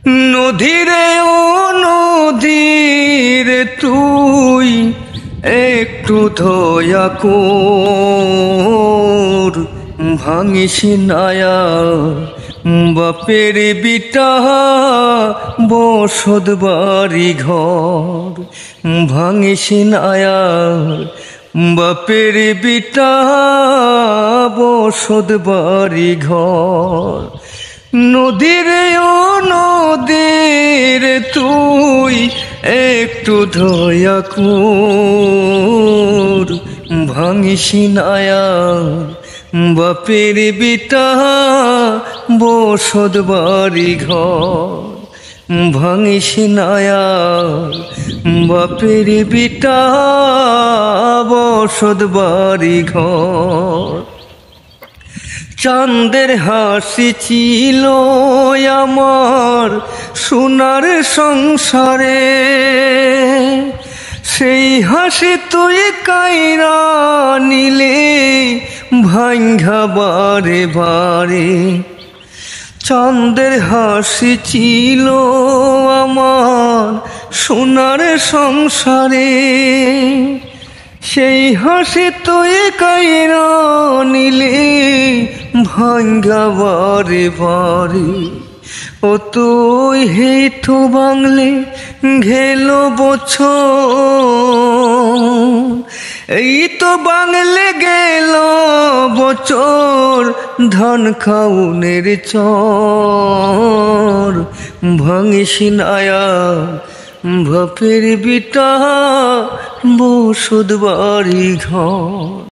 নদীরে ও নদীরে তুই একটু দয়া কর, ভাঙিস নায়া বাপের বিটা বসত বাড়ি ঘর, ভাঙিস নায়া বাপের বিটা বসত বাড়ি ঘর। নদীরে ও নদীরে তুই একটু দয়া কর, ভাঙিস নায়া বাপের বিটা বসত বাড়ি ঘর, ভাঙিস নায়া বাপের বিটা বসত বাড়ি ঘর। চাঁদের হাসি ছিল আমার সোনার সংসারে, সেই হাসি তুই কাইরা নিলে ভাঙ্গা বারে বারে। চাঁদের হাসি ছিল আমার সোনার সংসারে, সেই হাসি তুই কাইরা নিলে ভাঙ্গা বারে বারে। ও তুই হেঁটো বাংলে গেল বছর, এই তো বাংলে গেল বছর ধান খাউনের চর, ভাঙিস নায়া বাপের বিটা বসত বাড়ি ঘর।